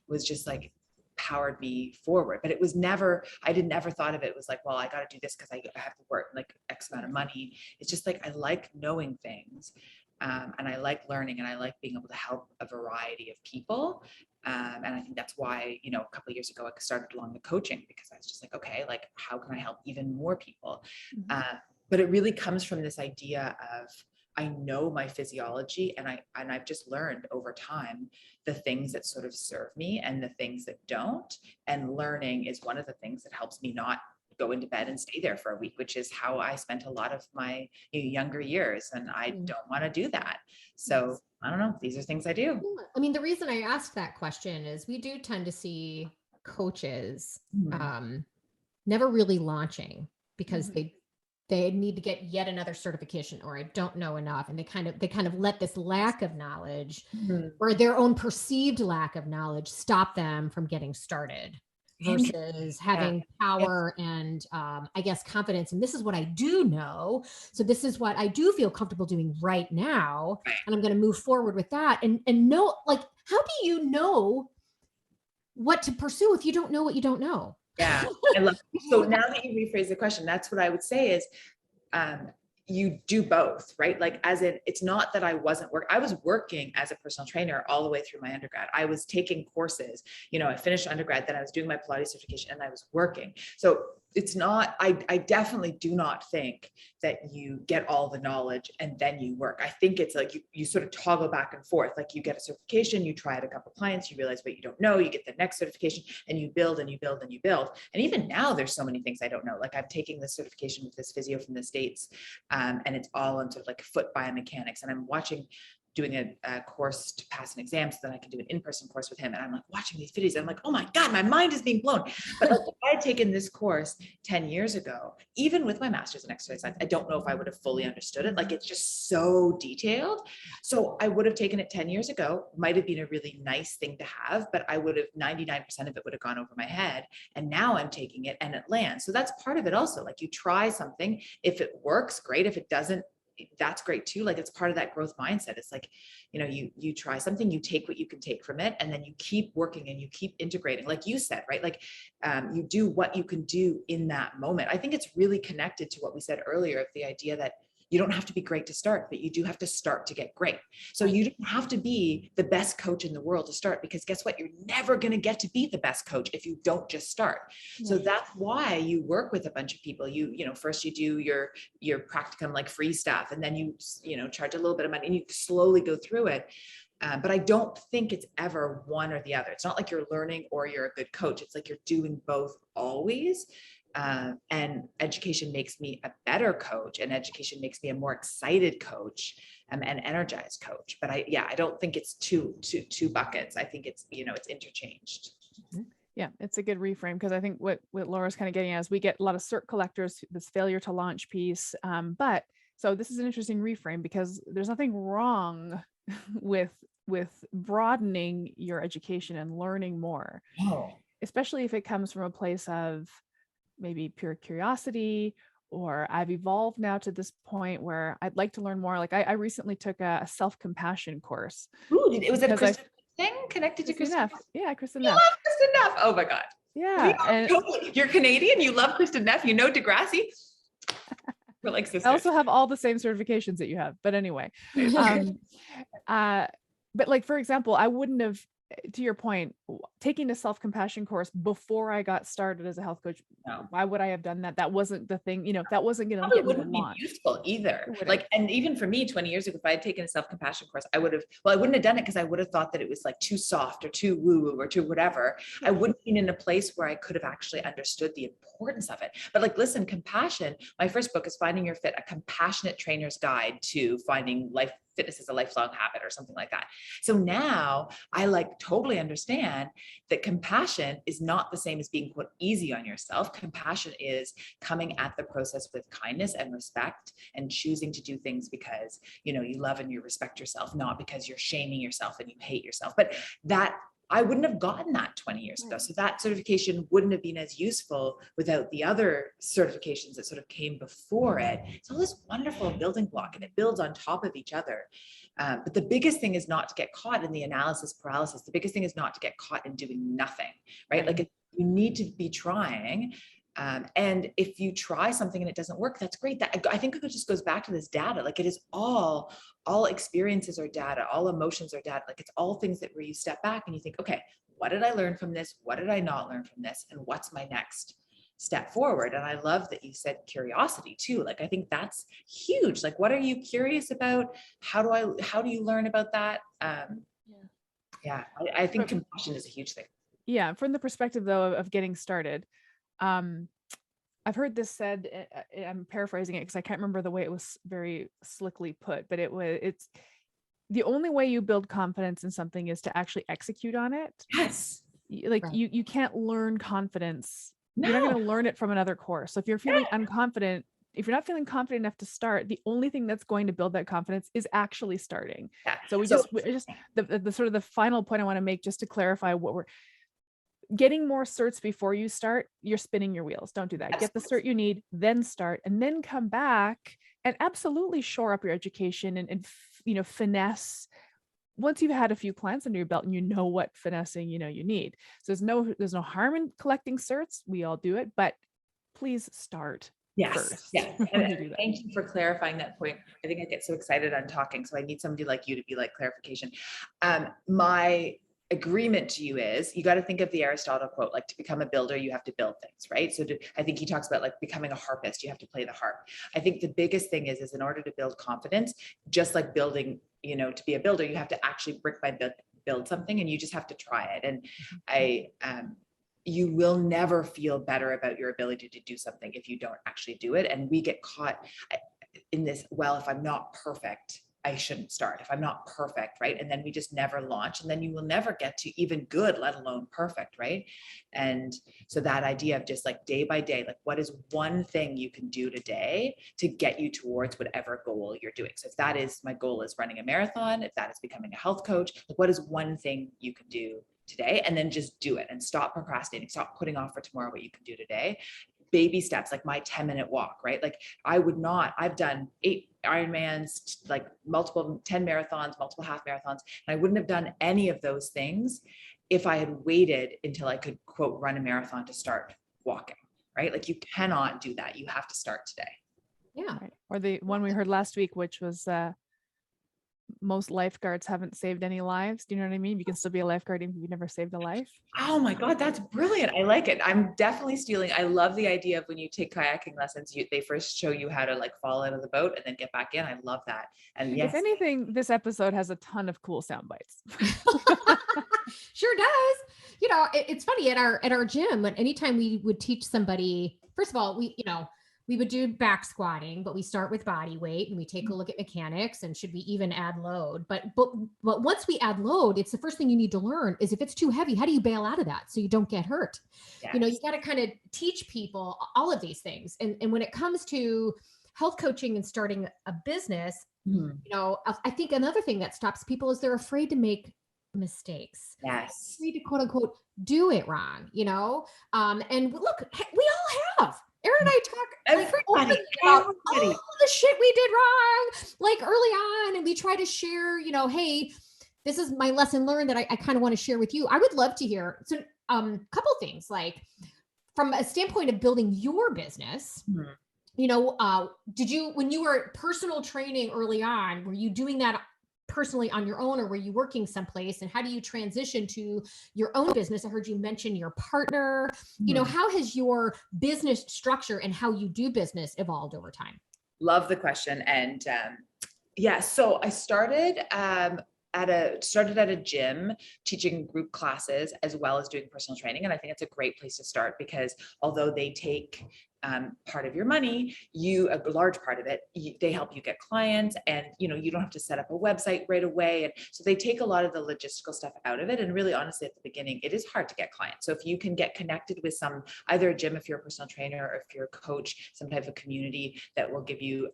was just like powered me forward. But it was never, I didn't ever thought of it was like, well, I got to do this because I have to work like X amount of money. It's just like, I like knowing things. And I like learning, and I like being able to help a variety of people. And I think that's why, a couple of years ago, I started along the coaching, because I was just like, okay, like how can I help even more people? But it really comes from this idea of, I know my physiology, and I've just learned over time the things that sort of serve me and the things that don't. And learning is one of the things that helps me not go into bed and stay there for a week, which is how I spent a lot of my younger years. And I don't want to do that. So I don't know. These are things I do. I mean, the reason I asked that question is we do tend to see coaches never really launching because they need to get yet another certification, or I don't know enough. And they kind of let this lack of knowledge or their own perceived lack of knowledge stop them from getting started, versus having power and I guess confidence. And this is what I do know. So this is what I do feel comfortable doing right now. And I'm going to move forward with that. And know, like, how do you know what to pursue if you don't know what you don't know? Yeah. I love it. So now that you rephrase the question, that's what I would say is, you do both, right? Like, as in, it's not that I wasn't I was working as a personal trainer all the way through my undergrad. I was taking courses, I finished undergrad, then I was doing my Pilates certification, and I was working. So it's not, I definitely do not think that you get all the knowledge and then you work. I think it's like you sort of toggle back and forth. Like, you get a certification, you try it a couple of clients, you realize what you don't know, you get the next certification, and you build and you build and you build. And even now there's so many things I don't know. Like, I'm taking this certification with this physio from the States, and it's all on sort of like foot biomechanics. And I'm doing a course to pass an exam so that I can do an in-person course with him. And I'm like watching these videos, and I'm like, oh my God, my mind is being blown. But like, if I had taken this course 10 years ago, even with my master's in exercise science, I don't know if I would have fully understood it. Like, it's just so detailed. So I would have taken it 10 years ago, might have been a really nice thing to have, but I would have 99% of it would have gone over my head. And now I'm taking it and it lands. So that's part of it also. Like, you try something, if it works, great. If it doesn't, that's great too. Like, it's part of that growth mindset. It's like, you try something, you take what you can take from it, and then you keep working and you keep integrating, like you said, right? Like, you do what you can do in that moment. I think it's really connected to what we said earlier, of the idea that you don't have to be great to start, but you do have to start to get great. So you don't have to be the best coach in the world to start, because guess what? You're never going to get to be the best coach if you don't just start. So that's why you work with a bunch of people. First you do your practicum, like free stuff, and then you charge a little bit of money, and you slowly go through it. But I don't think it's ever one or the other. It's not like you're learning or you're a good coach. It's like you're doing both always. And education makes me a better coach, and education makes me a more excited coach, and energized coach. But I don't think it's two buckets. I think it's, it's interchanged. Yeah, it's a good reframe, because I think what Laura's kind of getting at is we get a lot of cert collectors, this failure to launch piece. But so this is an interesting reframe, because there's nothing wrong with broadening your education and learning more, especially if it comes from a place of maybe pure curiosity, or I've evolved now to this point where I'd like to learn more. Like, I recently took a self-compassion course. Ooh, it was a Kristen thing connected to Kristen Neff. Yeah, Kristen Neff. You love Kristen Neff. Oh my God. Yeah. You're Canadian. You love Kristen Neff. You know Degrassi. We're like sisters. I also have all the same certifications that you have. But anyway, but like, for example, I wouldn't have, to your point, taking a self-compassion course before I got started as a health coach. No. Why would I have done that? That wasn't the thing, that wasn't going to get me to launch. Useful either. Like, and even for me 20 years ago, if I had taken a self-compassion course, I wouldn't have done it, because I would have thought that it was like too soft or too woo-woo or too whatever. I wouldn't have been in a place where I could have actually understood the importance of it. But like, listen, compassion, my first book is Finding Your Fit, a compassionate trainer's guide to finding life fitness is a lifelong habit or something like that. So now I like totally understand that compassion is not the same as being quote easy on yourself. Compassion is coming at the process with kindness and respect and choosing to do things because, you know, you love and you respect yourself, not because you're shaming yourself and you hate yourself. But that I wouldn't have gotten that 20 years ago. So that certification wouldn't have been as useful without the other certifications that sort of came before it. It's all this wonderful building block and it builds on top of each other. But the biggest thing is not to get caught in the analysis paralysis. The biggest thing is not to get caught in doing nothing, right? Like you need to be trying. And if you try something and it doesn't work, that's great. That I think it just goes back to this data. Like it is all experiences are data, all emotions are data. Like it's all things that where you step back and you think, okay, what did I learn from this? What did I not learn from this? And what's my next step forward? And I love that you said curiosity too. Like, I think that's huge. Like, what are you curious about? How do you learn about that? I think compassion is a huge thing. Yeah. From the perspective though, of getting started, I've heard this said, I'm paraphrasing it because I can't remember the way it was very slickly put, but it's the only way you build confidence in something is to actually execute on it. Yes. Like you can't learn confidence. No. You're not going to learn it from another course. So if you're feeling unconfident, if you're not feeling confident enough to start, the only thing that's going to build that confidence is actually starting. Yeah. So we just the sort of the final point I want to make, just to clarify what we're getting more certs before you start, you're spinning your wheels. Don't do that. Absolutely. Get the cert you need, then start, and then come back and absolutely shore up your education and finesse. Once you've had a few clients under your belt and you know what finessing, you need. So there's no harm in collecting certs. We all do it, but please start. Yes. First. Yeah. And thank you for clarifying that point. I think I get so excited on talking. So I need somebody like you to be like clarification. My agreement to you is you got to think of the Aristotle quote, like to become a builder, you have to build things, right? So I think he talks about like becoming a harpist, you have to play the harp. I think the biggest thing is in order to build confidence, just like building, to be a builder, you have to actually brick by build something, and you just have to try it. And you will never feel better about your ability to do something if you don't actually do it. And we get caught in this, well, if I'm not perfect, I shouldn't start. If I'm not perfect, right? And then we just never launch, and then you will never get to even good, let alone perfect, right? And so that idea of just like day by day, like what is one thing you can do today to get you towards whatever goal you're doing? So if that is, my goal is running a marathon, if that is becoming a health coach, like what is one thing you can do today? And then just do it and stop procrastinating, stop putting off for tomorrow what you can do today. Baby steps, like my 10-minute walk, right? Like I've done 8 Ironmans, like multiple 10 marathons, multiple half marathons. And I wouldn't have done any of those things if I had waited until I could quote run a marathon to start walking, right? Like you cannot do that. You have to start today. Yeah. Right. Or the one we heard last week, which was most lifeguards haven't saved any lives. Do you know what I mean? You can still be a lifeguard even if you've never saved a life. Oh my God, that's brilliant. I like it. I'm definitely stealing. I love the idea of when you take kayaking lessons, they first show you how to like fall out of the boat and then get back in. I love that. And yes. If anything, this episode has a ton of cool sound bites. Sure does. It's funny at our gym, when anytime we would teach somebody, first of all, we would do back squatting, but we start with body weight and we take a look at mechanics and should we even add load? But once we add load, it's the first thing you need to learn is if it's too heavy, how do you bail out of that so you don't get hurt? Yes. You got to kind of teach people all of these things. And when it comes to health coaching and starting a business, I think another thing that stops people is they're afraid to make mistakes. Yes. Afraid to quote unquote do it wrong, and look, we all have. Erin and I talk openly about all the shit we did wrong, like early on. And we try to share, hey, this is my lesson learned that I kind of want to share with you. I would love to hear. So couple things, like from a standpoint of building your business, did you, when you were personal training early on, were you doing that personally on your own, or were you working someplace? And how do you transition to your own business? I heard you mention your partner. How has your business structure and how you do business evolved over time? Love the question. And so I started started at a gym teaching group classes as well as doing personal training. And I think it's a great place to start because although they take part of your money, a large part of it, they help you get clients, and you don't have to set up a website right away. And so they take a lot of the logistical stuff out of it. And really, honestly, at the beginning, it is hard to get clients. So if you can get connected with either a gym, if you're a personal trainer, or if you're a coach, some type of community that will give you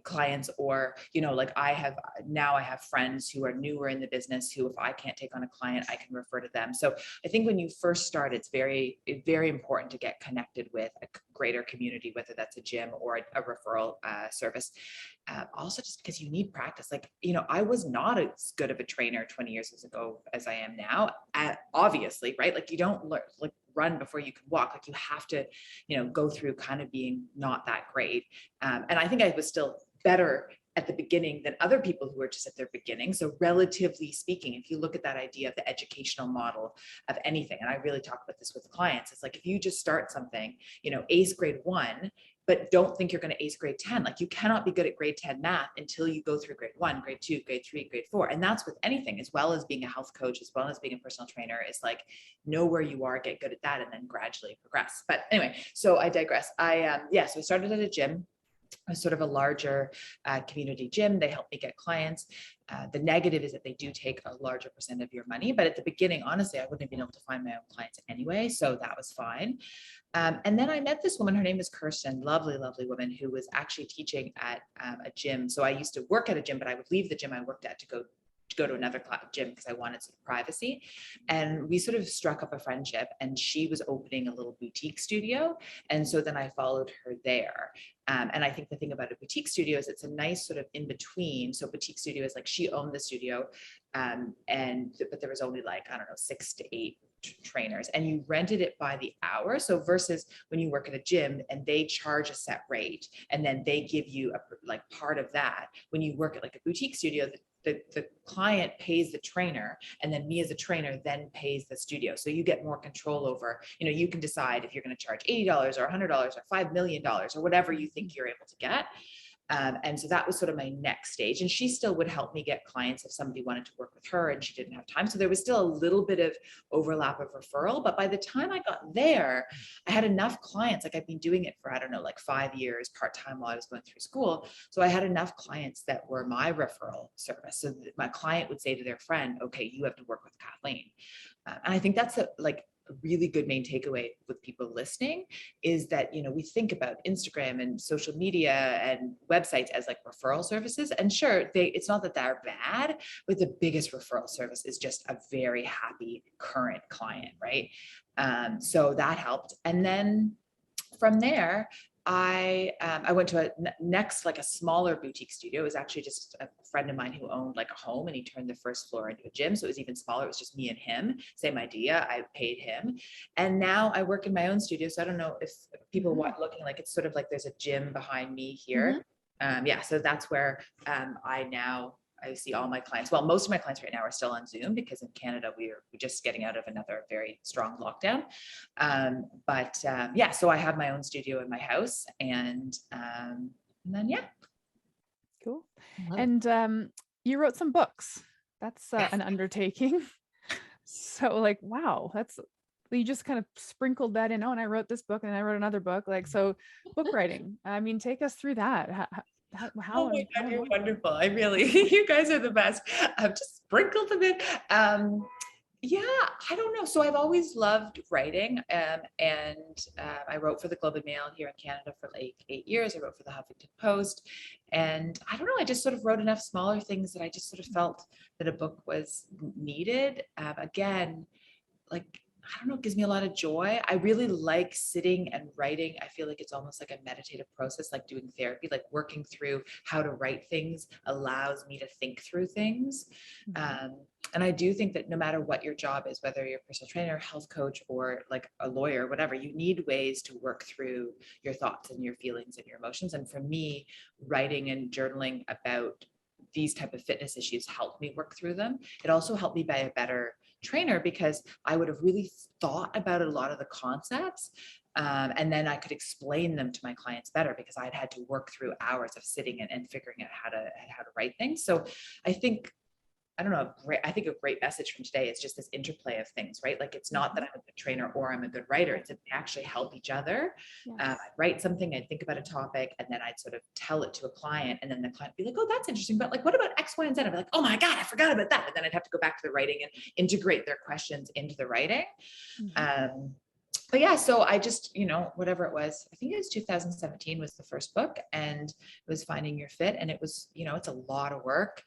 clients, or like I have friends who are newer in the business who, if I can't take on a client, I can refer to them. So I think when you first start, it's very, very important to get connected with a greater community, whether that's a gym or a referral service. Also, just because you need practice. Like, I was not as good of a trainer 20 years ago as I am now, obviously, right? Like, you don't run before you can walk. Like, you have to, go through kind of being not that great. And I think I was still better at the beginning than other people who are just at their beginning. So relatively speaking, if you look at that idea of the educational model of anything, and I really talk about this with clients, it's like, if you just start something, ace grade 1, but don't think you're going to ace grade 10. Like, you cannot be good at grade 10 math until you go through grade 1, grade 2, grade 3, grade 4. And that's with anything, as well as being a health coach, as well as being a personal trainer. Is like, know where you are, get good at that, and then gradually progress. But anyway, so I digress. So I started at a gym, a sort of a larger community gym. They help me get clients. The negative is that they do take a larger percent of your money. But at the beginning, honestly, I wouldn't have been able to find my own clients anyway. So that was fine. And then I met this woman, her name is Kirsten, lovely, lovely woman, who was actually teaching at a gym. So I used to work at a gym, but I would leave the gym I worked at to go to another gym because I wanted some privacy. And we sort of struck up a friendship, and she was opening a little boutique studio. And so then I followed her there. And I think the thing about a boutique studio is it's a nice sort of in between. So boutique studio is like, she owned the studio, but there was only like, I don't know, 6 to 8 trainers, and you rented it by the hour. So versus when you work at a gym and they charge a set rate and then they give you like part of that, when you work at like a boutique studio, the client pays the trainer, and then me as a trainer then pays the studio. So you get more control over, you can decide if you're going to charge $80 or $100 or $5 million or whatever you think you're able to get. And so that was sort of my next stage. And she still would help me get clients if somebody wanted to work with her and she didn't have time. So there was still a little bit of overlap of referral. But by the time I got there, I had enough clients. Like, I've been doing it for, I don't know, like 5 years part-time while I was going through school. So I had enough clients that were my referral service. So my client would say to their friend, okay, you have to work with Kathleen. And I think that's a really good main takeaway with people listening, is that, we think about Instagram and social media and websites as like referral services. And sure, it's not that they're bad, but the biggest referral service is just a very happy current client, right? So that helped. And then from there, I went to a smaller boutique studio. It was actually just a friend of mine who owned like a home, and he turned the first floor into a gym. So it was even smaller. It was just me and him. Same idea. I paid him. And now I work in my own studio. So I don't know if people want looking, like, it's sort of like there's a gym behind me here. So that's where I see all my clients. Well, most of my clients right now are still on Zoom because in Canada, we're just getting out of another very strong lockdown. So I have my own studio in my house, and then. Cool. And you wrote some books. That's an undertaking. So like, wow, you just kind of sprinkled that in. Oh, and I wrote this book and I wrote another book. Like, so book writing, I mean, take us through that. How Oh my God, you're wonderful. I really, you guys are the best. I've just sprinkled a bit. I don't know. So I've always loved writing, and I wrote for the Globe and Mail here in Canada for like 8 years. I wrote for the Huffington Post, and I don't know, I just sort of wrote enough smaller things that I just sort of felt that a book was needed. Again, like, I don't know, it gives me a lot of joy. I really like sitting and writing. I feel like it's almost like a meditative process, like doing therapy, like working through how to write things allows me to think through things. And I do think that no matter what your job is, whether you're a personal trainer, health coach, or like a lawyer, whatever, you need ways to work through your thoughts and your feelings and your emotions. And for me, writing and journaling about these type of fitness issues helped me work through them. It also helped me be a better trainer because I would have really thought about a lot of the concepts. And then I could explain them to my clients better because I'd had to work through hours of sitting and figuring out how to write things. So I think I don't know, I think a great message from today is just this interplay of things, right? Like, it's not that I'm a good trainer or I'm a good writer. It's that we actually help each other. Yes. I'd write something, I'd think about a topic, and then I'd sort of tell it to a client, and then the client would be like, oh, that's interesting, but like, what about X, Y, and Z? I'd be like, oh my God, I forgot about that. And then I'd have to go back to the writing and integrate their questions into the writing. But yeah, so I just, whatever it was, I think it was 2017 was the first book, and it was Finding Your Fit. And it was, it's a lot of work.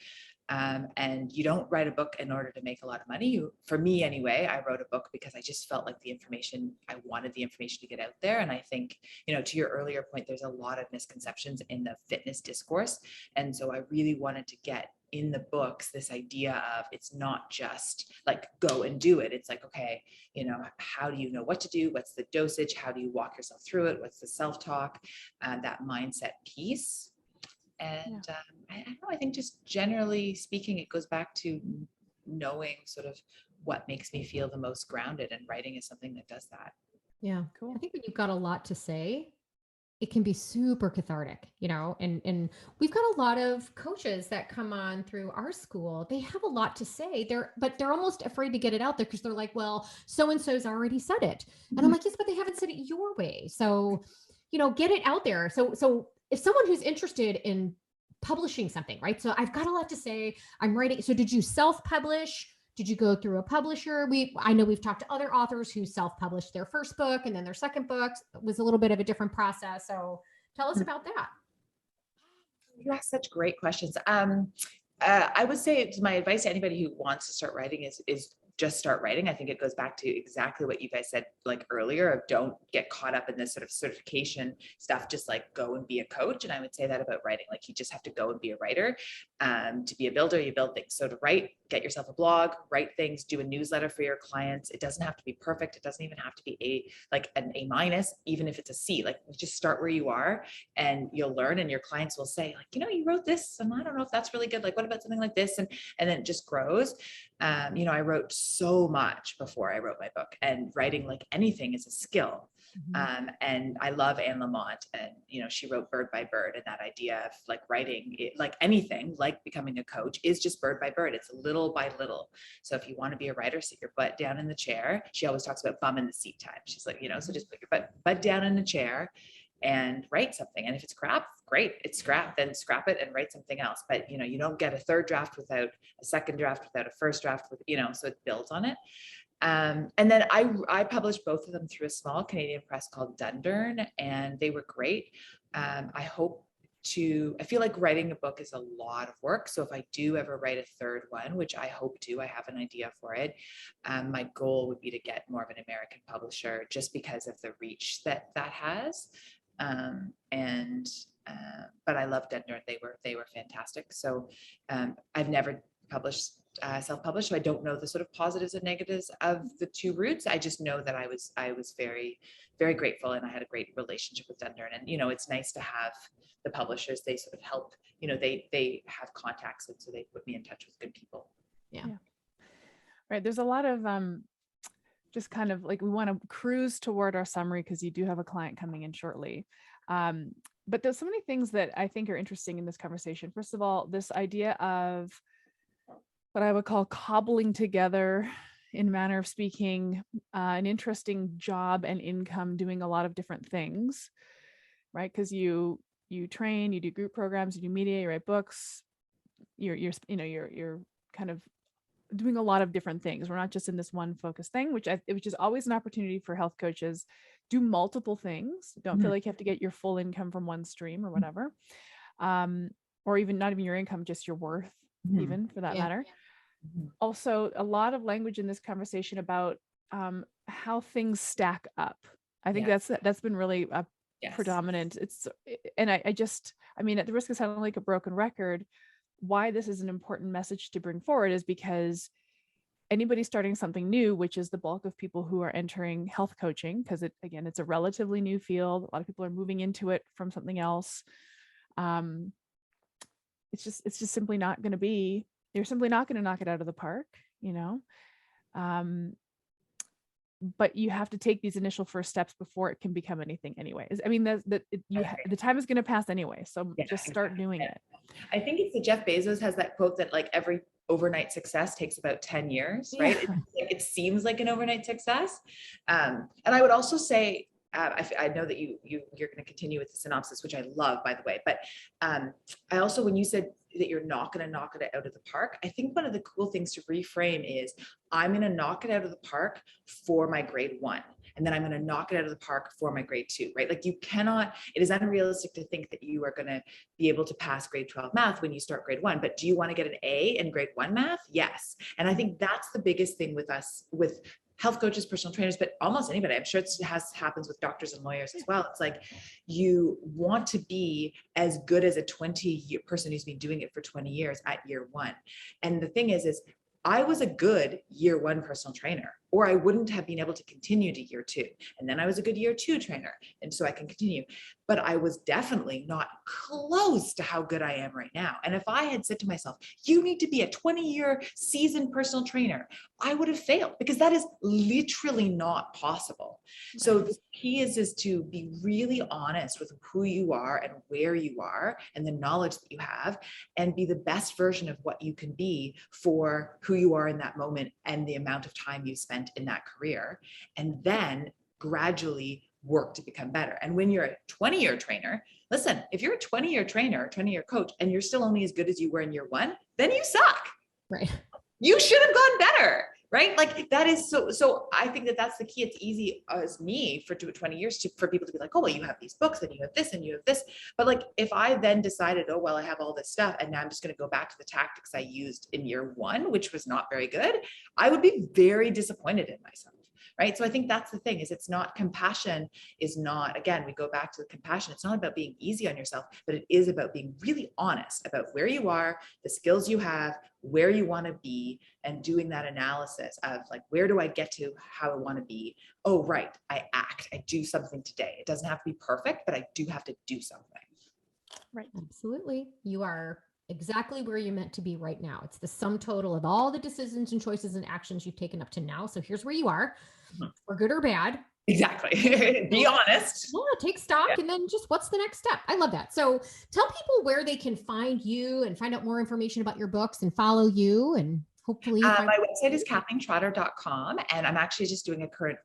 And you don't write a book in order to make a lot of money. For me anyway, I wrote a book because I just felt like I wanted the information to get out there. And I think, to your earlier point, there's a lot of misconceptions in the fitness discourse. And so I really wanted to get in the books this idea of, it's not just like go and do it. It's like, okay, how do you know what to do? What's the dosage? How do you walk yourself through it? What's the self-talk, that mindset piece? And I don't know, I think just generally speaking, it goes back to knowing sort of what makes me feel the most grounded, and writing is something that does that. Yeah. Cool. I think when you've got a lot to say, it can be super cathartic, and we've got a lot of coaches that come on through our school. They have a lot to say but they're almost afraid to get it out there because they're like, well, so-and-so's already said it. And I'm like, yes, but they haven't said it your way. So, get it out there. So if someone who's interested in publishing something, right? So I've got a lot to say, I'm writing. So did you self-publish? Did you go through a publisher? I know we've talked to other authors who self-published their first book, and then their second book was a little bit of a different process. So tell us about that. You ask such great questions. I would say my advice to anybody who wants to start writing is just start writing. I think it goes back to exactly what you guys said like earlier, of don't get caught up in this sort of certification stuff. Just like go and be a coach. And I would say that about writing, like you just have to go and be a writer. To be a builder, you build things. So to write, get yourself a blog, write things, do a newsletter for your clients. It doesn't have to be perfect. It doesn't even have to be an A-, even if it's a C. Like, just start where you are and you'll learn, and your clients will say like, you wrote this and I don't know if that's really good. Like, what about something like this? And then it just grows. I wrote so much before I wrote my book, and writing, like anything, is a skill. And I love Anne Lamott, and she wrote Bird by Bird, and that idea of like writing it, like anything, like becoming a coach, is just bird by bird. It's little by little. So if you want to be a writer, sit your butt down in the chair. She always talks about bum in the seat time. She's like, so just put your butt down in the chair and write something. And if it's crap, great, it's scrap, then scrap it and write something else. But you don't get a third draft without a second draft, without a first draft, so it builds on it. And then I published both of them through a small Canadian press called Dundurn, and they were great. I feel like writing a book is a lot of work. So if I do ever write a third one, which I hope to, I have an idea for it. My goal would be to get more of an American publisher, just because of the reach that has. But I love Dundurn. They were fantastic. So I've never self-published, so I don't know the sort of positives and negatives of the two routes. I just know that I was very, very grateful, and I had a great relationship with Dundurn. And it's nice to have the publishers. They sort of help. They have contacts, and so they put me in touch with good people. Yeah. Right. There's a lot of just kind of like, we want to cruise toward our summary because you do have a client coming in shortly. But there's so many things that I think are interesting in this conversation. First of all, this idea of what I would call cobbling together, in manner of speaking, an interesting job and income doing a lot of different things, right? Because you train, you do group programs, you do media, you write books, you're kind of doing a lot of different things. We're not just in this one focused thing, which is always an opportunity for health coaches. Do multiple things. Don't feel like you have to get your full income from one stream or whatever, or even not even your income, just your worth, even for that matter. Also, a lot of language in this conversation about how things stack up. I think that's been really predominant. And I mean, at the risk of sounding like a broken record, why this is an important message to bring forward is because anybody starting something new, which is the bulk of people who are entering health coaching, because it's a relatively new field. A lot of people are moving into it from something else. It's just simply not going to be. You're simply not going to knock it out of the park, but you have to take these initial first steps before it can become anything anyways. I mean, the time is going to pass anyway. So just start doing it. I think it's Jeff Bezos has that quote that like every overnight success takes about 10 years, right? It seems like an overnight success. And I would also say, I know that you're going to continue with the synopsis, which I love, by the way, but I also, when you said that you're not going to knock it out of the park, I think one of the cool things to reframe is I'm going to knock it out of the park for my grade 1. And then I'm going to knock it out of the park for my grade 2, right? Like you cannot, it is unrealistic to think that you are going to be able to pass grade 12 math when you start grade 1, but do you want to get an A in grade 1 math? Yes. And I think that's the biggest thing with us, with health coaches, personal trainers, but almost anybody. I'm sure it happens with doctors and lawyers as well. It's like you want to be as good as a 20-year person who's been doing it for 20 years at year 1. And the thing is I was a good year 1 personal trainer, or I wouldn't have been able to continue to year 2. And then I was a good year 2 trainer. And so I can continue, but I was definitely not close to how good I am right now. And if I had said to myself, you need to be a 20-year seasoned personal trainer, I would have failed, because that is literally not possible. So the key is to be really honest with who you are and where you are and the knowledge that you have, and be the best version of what you can be for who you are in that moment and the amount of time you spent in that career, and then gradually work to become better. And when you're a 20-year trainer, listen, if you're a 20-year trainer, 20-year coach, and you're still only as good as you were in year 1, then you suck. Right. You should have gone better, right? Like that is so I think that that's the key. It's easy as me for 20 years for people to be like, oh, well, you have these books and you have this and you have this. But like, if I then decided, oh, well, I have all this stuff and now I'm just going to go back to the tactics I used in year 1, which was not very good, I would be very disappointed in myself. Right. So I think that's the thing, is it's not, compassion is not, again, we go back to the compassion. It's not about being easy on yourself, but it is about being really honest about where you are, the skills you have, where you want to be, and doing that analysis of like, where do I get to, how I want to be? Oh, right. I do something today. It doesn't have to be perfect, but I do have to do something. Right. Absolutely. You are exactly where you're meant to be right now. It's the sum total of all the decisions and choices and actions you've taken up to now. So here's where you are, for good or bad. Exactly. Be honest. Yeah, take stock, and then just what's the next step? I love that. So tell people where they can find you and find out more information about your books and follow you, and hopefully my website is KathleenTrotter.com, and I'm actually just doing a current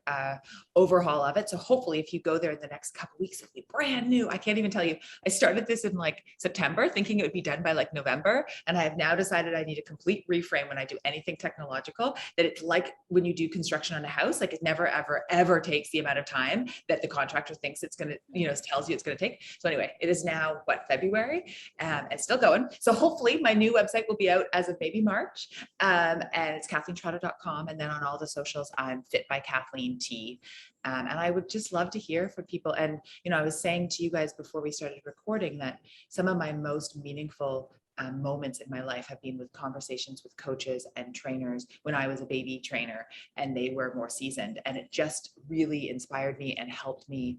overhaul of it. So hopefully if you go there in the next couple of weeks, it'll be brand new. I can't even tell you. I started this in like September thinking it would be done by like November. And I have now decided I need a complete reframe when I do anything technological, that it's like when you do construction on a house, like it never, ever, ever takes the amount of time that the contractor thinks it's going to, tells you it's going to take. So anyway, it is now February, and it's still going. So hopefully my new website will be out as of maybe March. And it's KathleenTrotter.com. And then on all the socials, I'm Fit by Kathleen T. And I would just love to hear from people. And, I was saying to you guys before we started recording that some of my most meaningful moments in my life have been with conversations with coaches and trainers when I was a baby trainer and they were more seasoned, and it just really inspired me and helped me.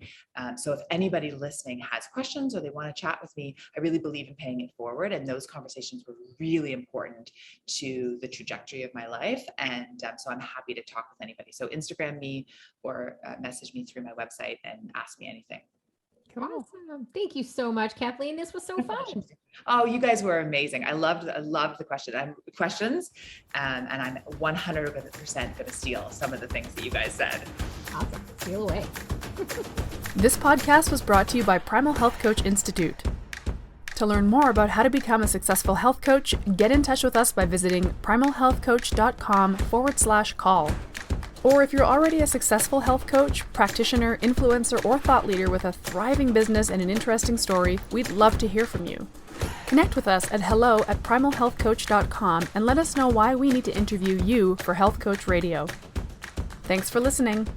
So if anybody listening has questions or they want to chat with me, I really believe in paying it forward, and those conversations were really important to the trajectory of my life. And so I'm happy to talk with anybody. So Instagram me or message me through my website and ask me anything. Cool. Awesome. Thank you so much, Kathleen. This was so fun. Oh, you guys were amazing. I loved the questions. And I'm 100% going to steal some of the things that you guys said. Awesome. Steal away. This podcast was brought to you by Primal Health Coach Institute. To learn more about how to become a successful health coach, get in touch with us by visiting primalhealthcoach.com/call. Or if you're already a successful health coach, practitioner, influencer, or thought leader with a thriving business and an interesting story, we'd love to hear from you. Connect with us at hello@primalhealthcoach.com and let us know why we need to interview you for Health Coach Radio. Thanks for listening.